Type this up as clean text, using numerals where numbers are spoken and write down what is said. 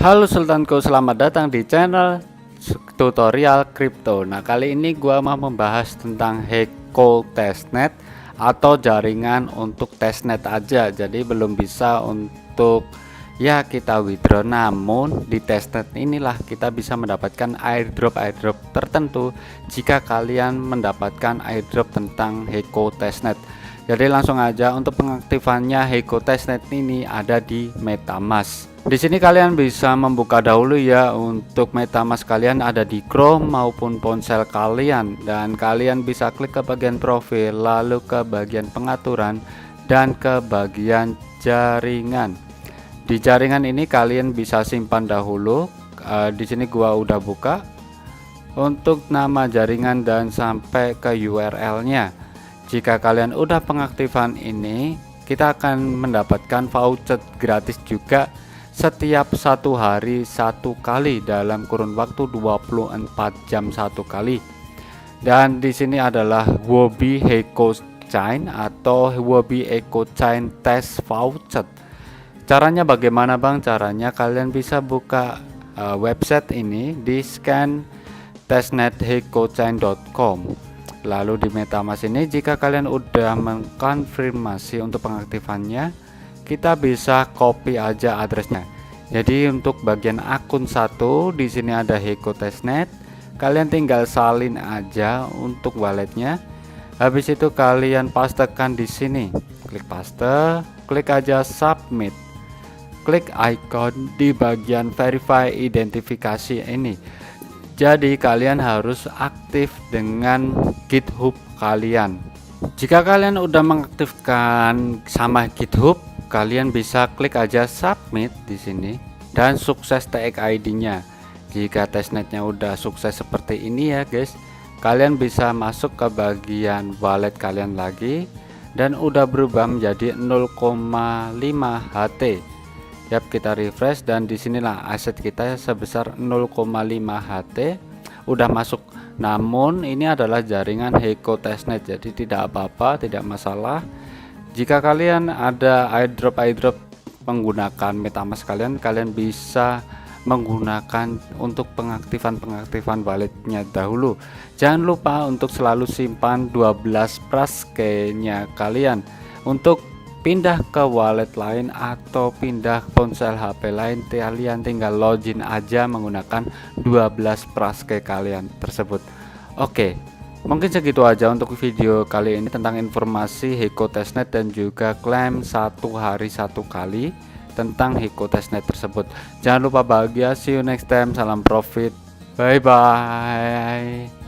Halo Sultanku, selamat datang di channel tutorial kripto. Nah, kali ini gua mau membahas tentang Heiko testnet atau jaringan untuk testnet aja. Jadi belum bisa untuk kita withdraw, namun di testnet inilah kita bisa mendapatkan airdrop tertentu jika kalian mendapatkan airdrop tentang Heiko testnet. Jadi langsung aja, untuk pengaktifannya Heiko testnet ini ada di MetaMask. Di sini kalian bisa membuka dahulu ya. Untuk MetaMask kalian ada di Chrome maupun ponsel kalian, dan kalian bisa klik ke bagian profil, lalu ke bagian pengaturan dan ke bagian jaringan. Di jaringan ini kalian bisa simpan dahulu. Di sini gua udah buka untuk nama jaringan dan sampai ke URL-nya. Jika kalian udah pengaktifan ini, kita akan mendapatkan voucher gratis juga setiap 1 hari 1 kali dalam kurun waktu 24 jam 1 kali. Dan di sini adalah Huobi Heiko Chain atau Huobi Heiko Chain Test Voucher. Caranya bagaimana Bang? Caranya kalian bisa buka website ini di scan testnetheikochain.com. Lalu di MetaMask ini, jika kalian udah mengkonfirmasi untuk pengaktifannya, kita bisa copy aja addressnya. Jadi untuk bagian akun 1 di sini ada Heiko testnet, kalian tinggal salin aja untuk walletnya. Habis itu kalian pastekan di sini, klik paste, klik aja submit, klik icon di bagian verify identifikasi ini. Jadi kalian harus aktif dengan GitHub kalian. Jika kalian udah mengaktifkan sama GitHub, kalian bisa klik aja submit di sini dan sukses tag ID-nya. Jika testnetnya udah sukses seperti ini ya guys, kalian bisa masuk ke bagian wallet kalian lagi dan udah berubah menjadi 0,5 HT. Yap, kita refresh dan disinilah aset kita sebesar 0,5 HT udah masuk. Namun ini adalah jaringan Heiko testnet, jadi tidak apa-apa, tidak masalah. Jika kalian ada airdrop menggunakan MetaMask kalian bisa menggunakan untuk pengaktifan walletnya dahulu. Jangan lupa untuk selalu simpan 12 praskenya kalian. Untuk pindah ke wallet lain atau pindah ponsel HP lain, kalian tinggal login aja menggunakan 12 praske kalian tersebut. Oke, mungkin segitu aja untuk video kali ini tentang informasi Heiko testnet dan juga klaim 1 hari 1 kali tentang Heiko testnet tersebut. Jangan lupa bahagia, see you next time, salam profit, bye bye.